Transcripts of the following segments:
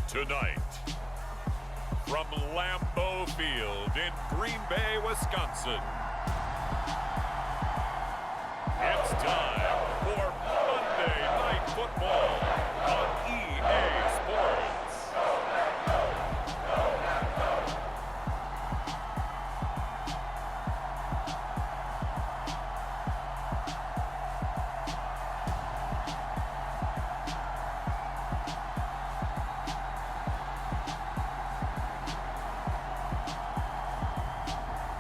Tonight, from Lambeau Field in Green Bay, Wisconsin, it's time for Monday Night Football on EA Sports.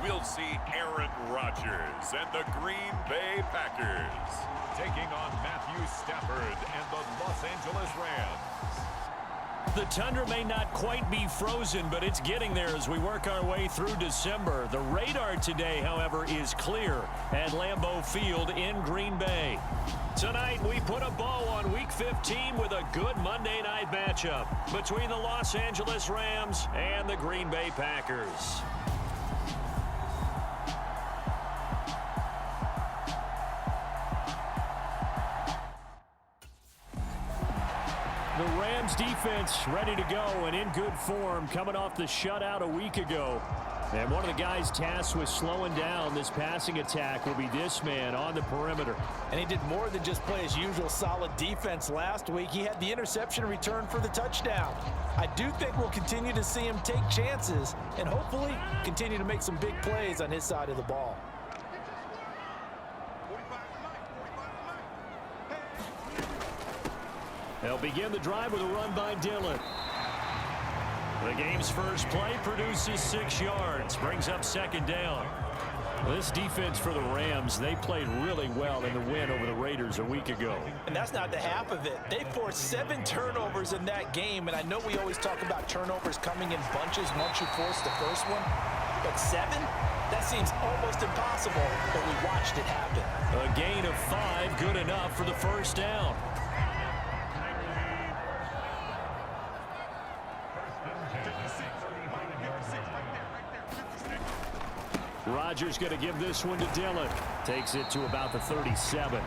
We'll see Aaron Rodgers and the Green Bay Packers taking on Matthew Stafford and the Los Angeles Rams. The tundra may not quite be frozen, but it's getting there as we work our way through December. The radar today, however, is clear at Lambeau Field in Green Bay. Tonight, we put a bow on Week 15 with a good Monday night matchup between the Los Angeles Rams and the Green Bay Packers. The Rams defense ready to go and in good form coming off the shutout a week ago. And one of the guys tasked with slowing down this passing attack will be this man on the perimeter. And he did more than just play his usual solid defense last week. He had the interception return for the touchdown. I do think we'll continue to see him take chances and hopefully continue to make some big plays on his side of the ball. They'll begin the drive with a run by Dillon. The game's first play produces 6 yards, brings up second down. This defense for the Rams, they played really well in the win over the Raiders a week ago. And that's not the half of it. They forced 7 turnovers in that game, and I know we always talk about turnovers coming in bunches once you force the first one, but 7? That seems almost impossible, but we watched it happen. A gain of 5, good enough for the first down. Rodgers going to give this one to Dillon. Takes it to about the 37.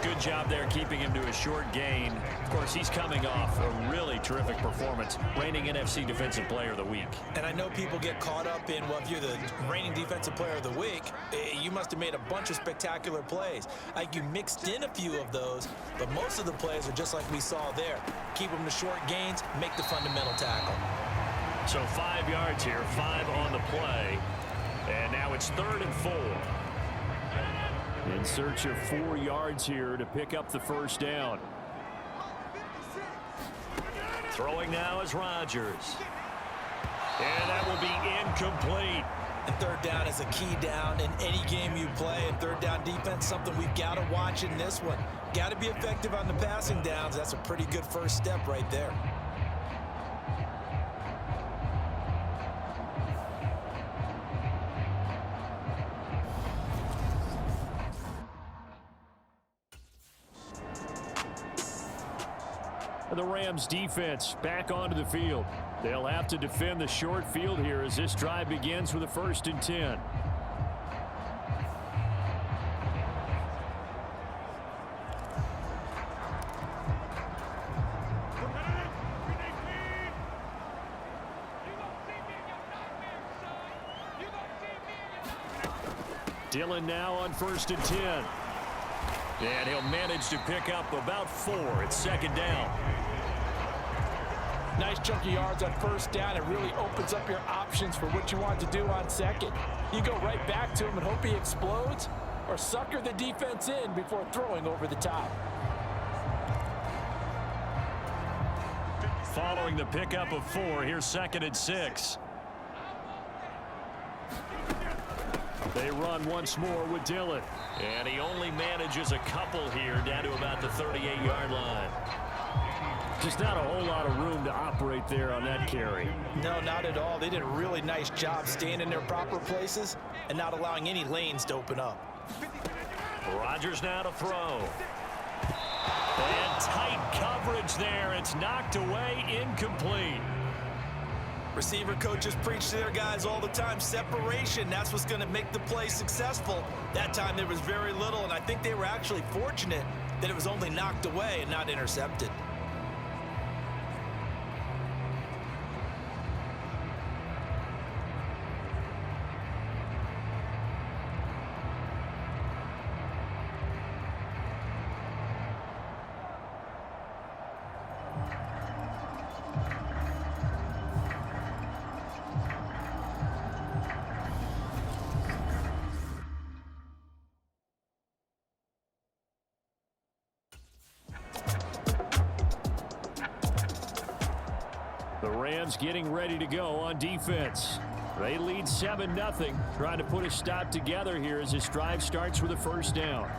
Good job there keeping him to a short gain. Of course, he's coming off a really terrific performance, reigning NFC Defensive Player of the Week. And I know people get caught up in, well, if you're the reigning Defensive Player of the Week, you must have made a bunch of spectacular plays. Like you mixed in a few of those, but most of the plays are just like we saw there. Keep them to short gains, make the fundamental tackle. So 5 yards here, 5 on the play. And now it's 3rd and 4. In search of 4 yards here to pick up the first down. Throwing now is Rodgers. And that will be incomplete. And 3rd down is a key down in any game you play. And 3rd down defense, something we've got to watch in this one. Got to be effective on the passing downs. That's a pretty good first step right there. The Rams defense back onto the field. They'll have to defend the short field here as this drive begins with a 1st and 10. Dillon now on 1st and 10. And he'll manage to pick up about 4. It's 2nd down. Nice chunky yards on 1st down. It really opens up your options for what you want to do on 2nd. You go right back to him and hope he explodes, or sucker the defense in before throwing over the top. Following the pickup of 4, here's 2nd and 6. They run once more with Dillon. And he only manages a couple here down to about the 38-yard line. Just not a whole lot of room to operate there on that carry. No, not at all. They did a really nice job staying in their proper places and not allowing any lanes to open up. Rodgers now to throw. And tight coverage there. It's knocked away, incomplete. Receiver coaches preach to their guys all the time. Separation, that's what's going to make the play successful. That time there was very little, and I think they were actually fortunate that it was only knocked away and not intercepted. Rams getting ready to go on defense. They lead 7-0, trying to put a stop together here as this drive starts with a first down.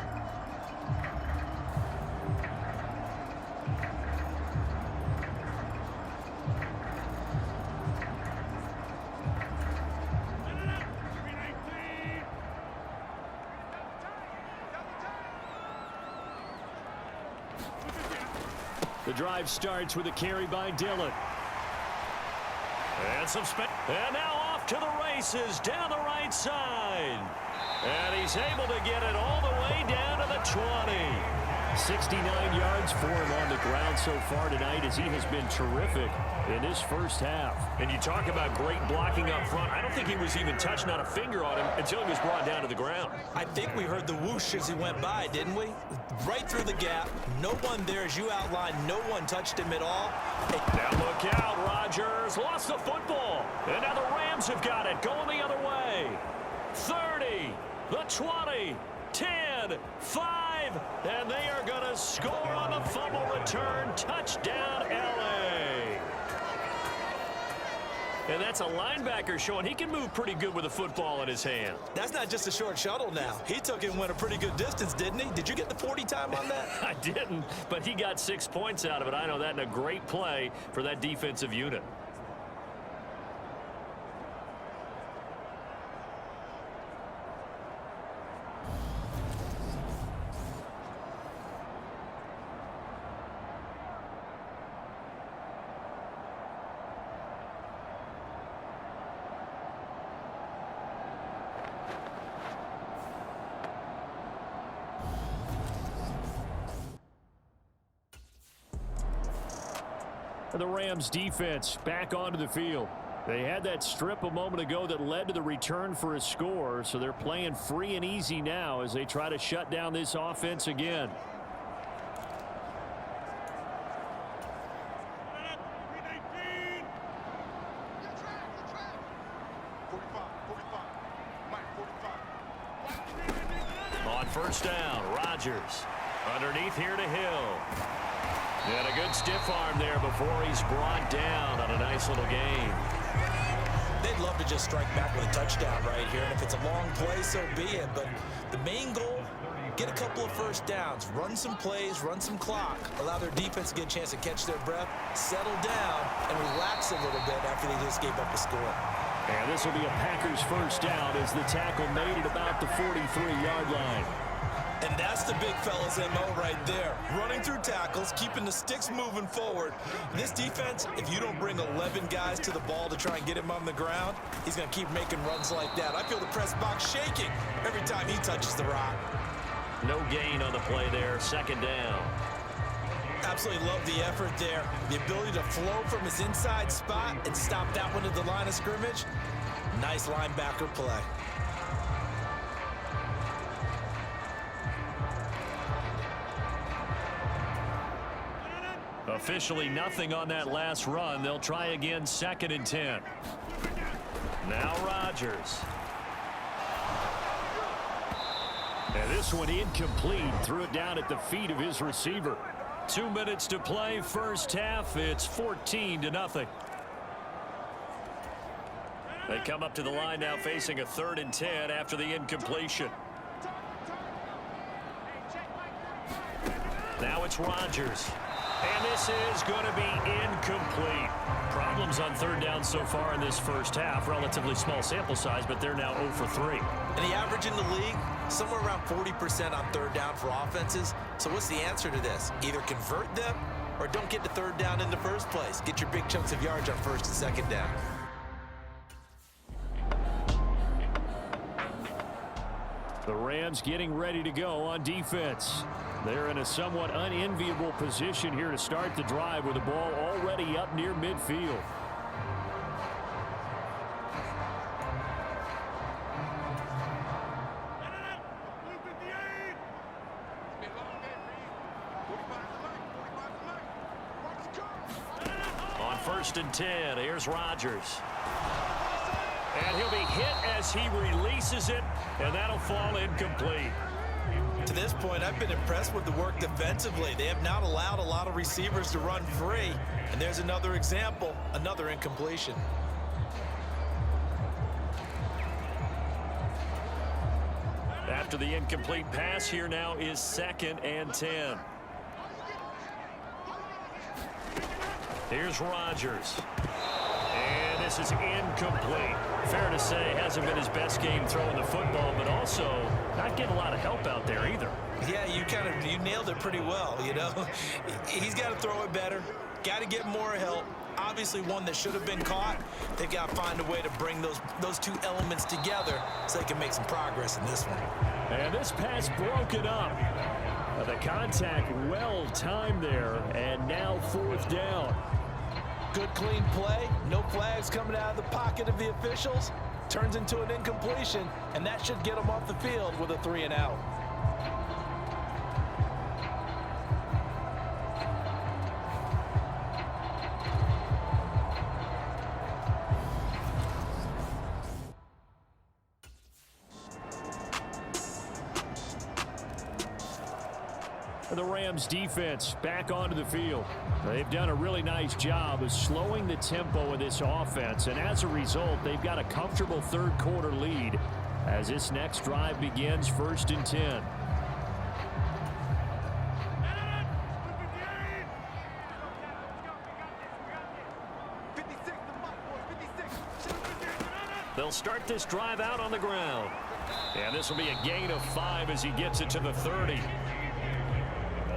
The drive starts with a carry by Dillon. And now off to the races down the right side. And he's able to get it all the way down to the 20. 69 yards for him on the ground so far tonight as he has been terrific in this first half. And you talk about great blocking up front. I don't think he was even touched, not a finger on him, until he was brought down to the ground. I think we heard the whoosh as he went by, didn't we? Right through the gap. No one there, as you outlined. No one touched him at all. Now look out, Rodgers lost the football. And now the Rams have got it, going the other way. 30, the 20, 10, 5, and they are going to score on the fumble return. Touchdown, L.A. And that's a linebacker showing he can move pretty good with a football in his hand. That's not just a short shuttle now. He took it and went a pretty good distance, didn't he? Did you get the 40 time on that? I didn't, but he got 6 points out of it. I know that, in a great play for that defensive unit. The Rams defense back onto the field. They had that strip a moment ago that led to the return for a score, so they're playing free and easy now as they try to shut down this offense again. On first down, Rodgers underneath here to Hill. And a good stiff arm there before he's brought down on a nice little gain. They'd love to just strike back with a touchdown right here, and if it's a long play, so be it. But the main goal, get a couple of first downs, run some plays, run some clock, allow their defense to get a chance to catch their breath, settle down, and relax a little bit after they just gave up a score. And this will be a Packers first down as the tackle made at about the 43-yard line. And that's the big fella's MO right there. Running through tackles, keeping the sticks moving forward. This defense, if you don't bring 11 guys to the ball to try and get him on the ground, he's going to keep making runs like that. I feel the press box shaking every time he touches the rock. No gain on the play there, second down. Absolutely love the effort there. The ability to flow from his inside spot and stop that one at the line of scrimmage. Nice linebacker play. Officially nothing on that last run. They'll try again, 2nd and 10. Now Rodgers. And this one incomplete. Threw it down at the feet of his receiver. 2 minutes to play, first half. It's 14-0. They come up to the line now facing a 3rd and 10 after the incompletion. Now it's Rodgers. And this is going to be incomplete. Problems on 3rd down so far in this first half. Relatively small sample size, but they're now 0 for 3. And the average in the league, somewhere around 40% on 3rd down for offenses. So what's the answer to this? Either convert them or don't get to 3rd down in the first place. Get your big chunks of yards on 1st and 2nd down. The Rams getting ready to go on defense. They're in a somewhat unenviable position here to start the drive with the ball already up near midfield. On 1st and 10, here's Rodgers. And he'll be hit as he releases it, and that'll fall incomplete. To this point, I've been impressed with the work defensively. They have not allowed a lot of receivers to run free. And there's another example, another incompletion. After the incomplete pass, here now is 2nd and 10. Here's Rodgers. And this is incomplete. Fair to say, hasn't been his best game throwing the football, but also not getting a lot of help out there either. Yeah, you nailed it pretty well, you know. He's got to throw it better, got to get more help. Obviously one that should have been caught. They've got to find a way to bring those two elements together so they can make some progress in this one. And this pass broken up. The contact well timed there, and now 4th down. Good clean play, no flags coming out of the pocket of the officials. Turns into an incompletion, and that should get them off the field with a 3-and-out. The Rams defense back onto the field. They've done a really nice job of slowing the tempo of this offense, and as a result, they've got a comfortable 3rd quarter lead as this next drive begins 1st and 10. They'll start this drive out on the ground. And this will be a gain of 5 as he gets it to the 30.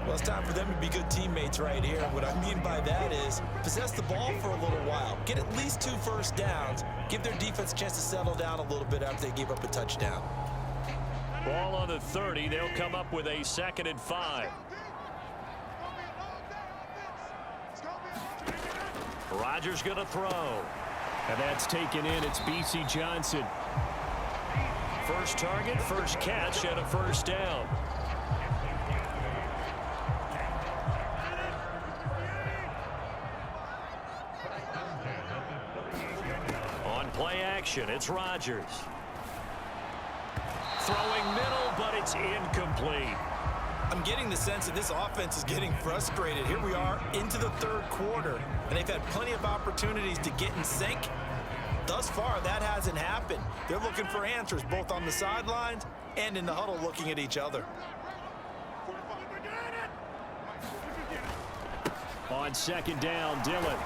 Well, it's time for them to be good teammates right here. What I mean by that is possess the ball for a little while, get at least 2 first downs, give their defense a chance to settle down a little bit after they gave up a touchdown. Ball on the 30. They'll come up with a 2nd and 5. Rodgers going to throw. And that's taken in. It's B.C. Johnson. First target, first catch, and a 1st down. Play action. It's Rodgers. Throwing middle, but it's incomplete. I'm getting the sense that this offense is getting frustrated. Here we are into the 3rd quarter, and they've had plenty of opportunities to get in sync. Thus far, that hasn't happened. They're looking for answers both on the sidelines and in the huddle looking at each other. On 2nd down, Dillon.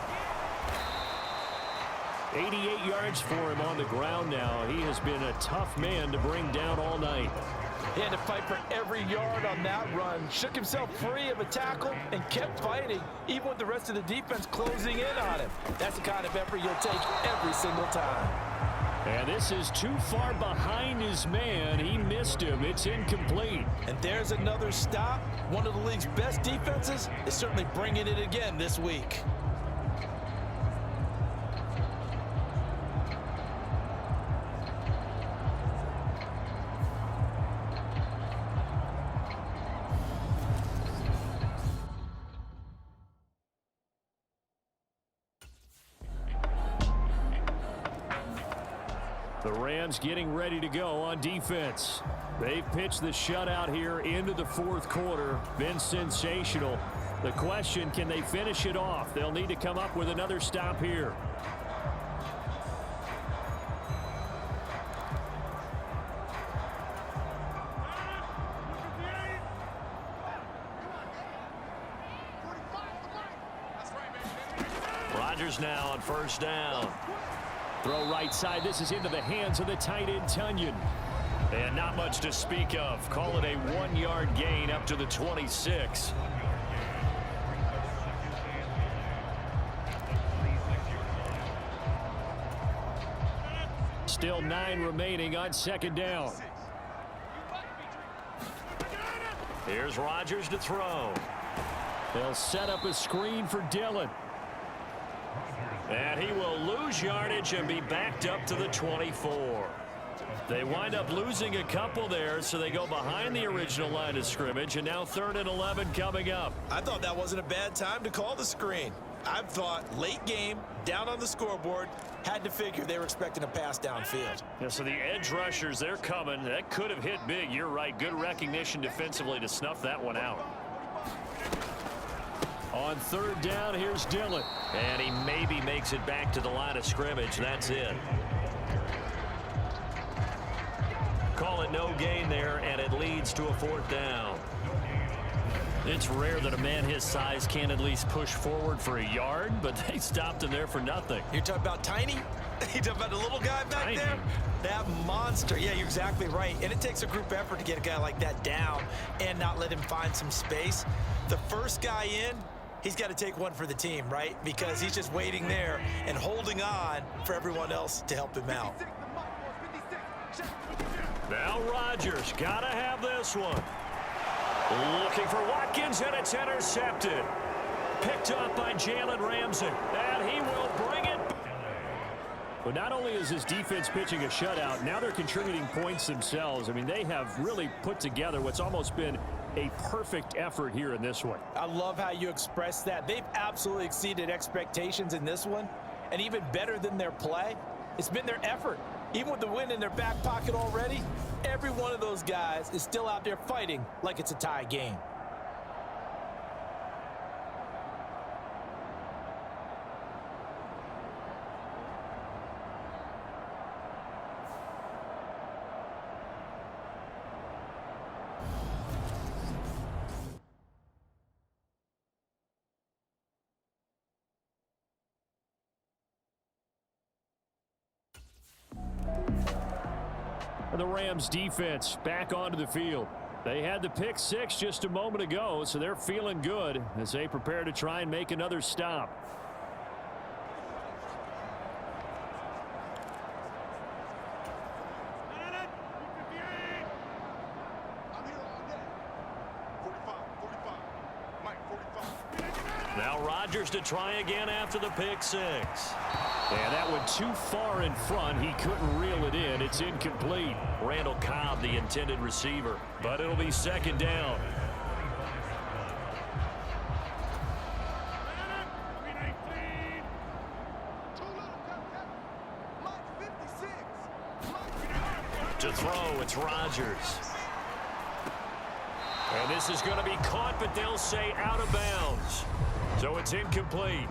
88 yards for him on the ground now. He has been a tough man to bring down all night. He had to fight for every yard on that run. Shook himself free of a tackle and kept fighting, even with the rest of the defense closing in on him. That's the kind of effort you'll take every single time. And this is too far behind his man. He missed him. It's incomplete. And there's another stop. One of the league's best defenses is certainly bringing it again this week. The Rams getting ready to go on defense. They've pitched the shutout here into the 4th quarter. Been sensational. The question, can they finish it off? They'll need to come up with another stop here. Rodgers now on 1st down. Throw right side. This is into the hands of the tight end, Tunyon. And not much to speak of. Call it a 1-yard gain up to the 26. Still 9 remaining on 2nd down. Here's Rodgers to throw. They'll set up a screen for Dillon. And he will lose yardage and be backed up to the 24. They wind up losing a couple there, so they go behind the original line of scrimmage, and now 3rd and 11 coming up. I thought that wasn't a bad time to call the screen. I've thought late game, down on the scoreboard, had to figure they were expecting a pass downfield. Yeah, so the edge rushers, they're coming. That could have hit big. You're right. Good recognition defensively to snuff that one out. On third down, here's Dillon. And he maybe makes it back to the line of scrimmage. That's it. Call it no gain there, and it leads to a fourth down. It's rare that a man his size can at least push forward for a yard, but they stopped him there for nothing. You're talking about tiny? You're talking about the little guy back there? That monster. Yeah, you're exactly right. And it takes a group effort to get a guy like that down and not let him find some space. The first guy in, he's got to take one for the team, right? Because he's just waiting there and holding on for everyone else to help him out. Now Rodgers got to have this one. Looking for Watkins, and it's intercepted. Picked up by Jalen Ramsey, and he will bring it. But not only is this defense pitching a shutout, now they're contributing points themselves. I mean, they have really put together what's almost been a perfect effort here in this one. I love how you express that. They've absolutely exceeded expectations in this one, and even better than their play, it's been their effort. Even with the win in their back pocket already, every one of those guys is still out there fighting like it's a tie game. The Rams defense back onto the field. They had the pick six just a moment ago, so they're feeling good as they prepare to try and make another stop. Now Rodgers to try again after the pick six. And that went too far in front. He couldn't reel it in. It's incomplete. Randall Cobb, the intended receiver. But it'll be second down. To throw, it's Rodgers. And this is going to be caught, but they'll say out of bounds. So it's incomplete.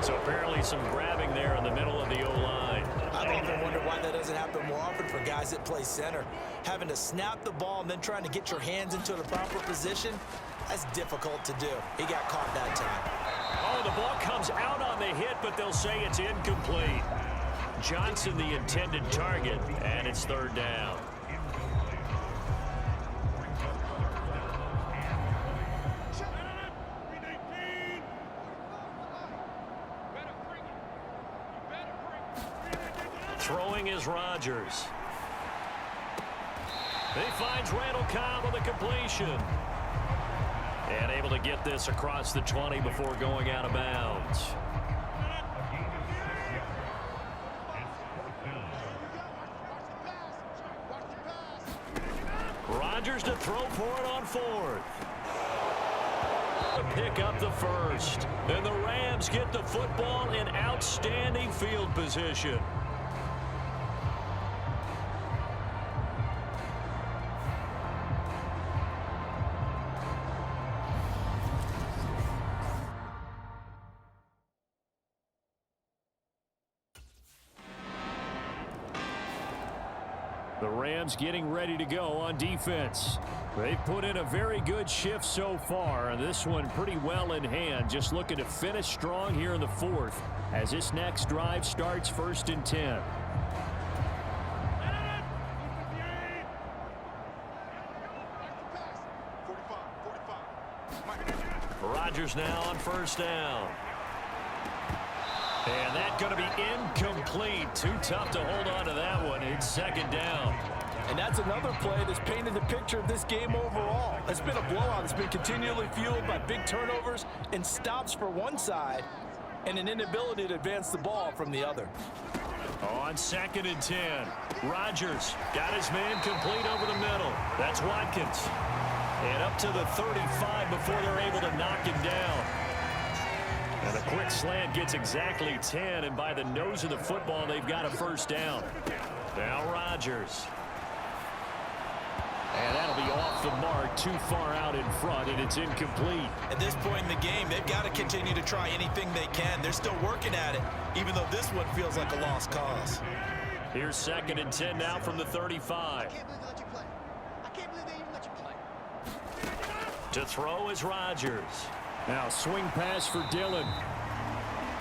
So apparently some grabbing there in the middle of the O-line. I've often wondered why that doesn't happen more often for guys that play center. Having to snap the ball and then trying to get your hands into the proper position, that's difficult to do. He got caught that time. Oh, the ball comes out on the hit, but they'll say it's incomplete. Johnson the intended target, and it's third down. Throwing is Rodgers. He finds Randall Cobb on the completion. And able to get this across the 20 before going out of bounds. Rodgers to throw for it on fourth. To pick up the first. And the Rams get the football in outstanding field position. The Rams getting ready to go on defense. They've put in a very good shift so far, and this one pretty well in hand. Just looking to finish strong here in the fourth as this next drive starts 1st and 10. Rodgers now on first down. And that's going to be incomplete. Too tough to hold on to that one. It's second down. And that's another play that's painted the picture of this game overall. It's been a blowout. It's been continually fueled by big turnovers and stops for one side and an inability to advance the ball from the other. On 2nd and 10, Rodgers got his man complete over the middle. That's Watkins. And up to the 35 before they're able to knock him down. And a quick slant gets exactly 10, and by the nose of the football, they've got a first down. Now Rodgers. And that'll be off the mark, too far out in front, and it's incomplete. At this point in the game, they've got to continue to try anything they can. They're still working at it, even though this one feels like a lost cause. Here's 2nd and 10 now from the 35. To throw is Rodgers. Now swing pass for Dillon.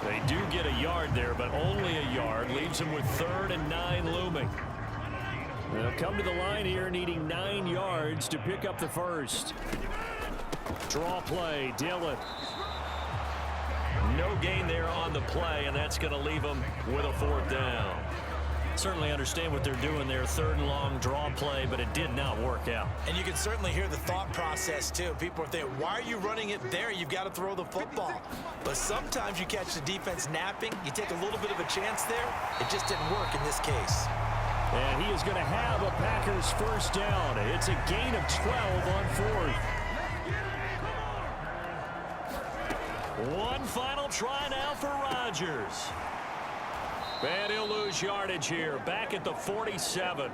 They do get a yard there, but only a yard. Leaves them with 3rd and 9 looming. They'll come to the line here needing 9 yards to pick up the first. Draw play, Dillon. No gain there on the play, and that's going to leave them with a 4th down. Certainly understand what they're doing there, 3rd and long draw play, but it did not work out. And you can certainly hear the thought process, too. People are thinking, why are you running it there? You've got to throw the football. But sometimes you catch the defense napping. You take a little bit of a chance there. It just didn't work in this case. And he is going to have a Packers first down. It's a gain of 12 on 4th. One final try now for Rodgers. And he'll lose yardage here, back at the 47.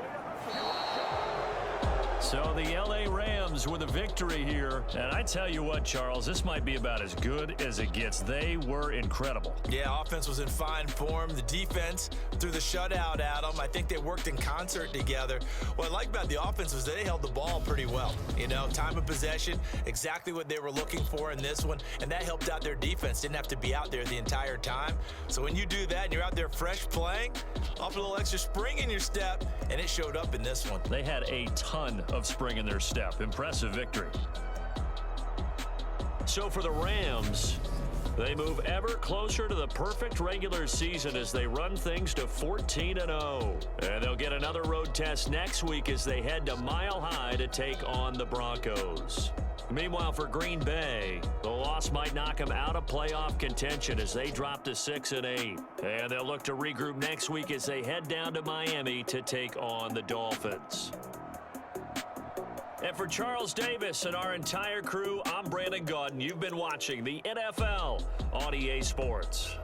So the L.A. Rams with a victory here. And I tell you what, Charles, this might be about as good as it gets. They were incredible. Yeah, offense was in fine form. The defense threw the shutout at them. I think they worked in concert together. What I like about the offense was they held the ball pretty well. You know, time of possession, exactly what they were looking for in this one. And that helped out their defense. Didn't have to be out there the entire time. So when you do that and you're out there fresh playing, off a little extra spring in your step, and it showed up in this one. They had a ton of spring in their step. Impressive victory. So for the Rams, they move ever closer to the perfect regular season as they run things to 14-0. And they'll get another road test next week as they head to Mile High to take on the Broncos. Meanwhile, for Green Bay, the loss might knock them out of playoff contention as they drop to 6-8. And they'll look to regroup next week as they head down to Miami to take on the Dolphins. And for Charles Davis and our entire crew, I'm Brandon Gaudin. You've been watching the NFL on EA Sports.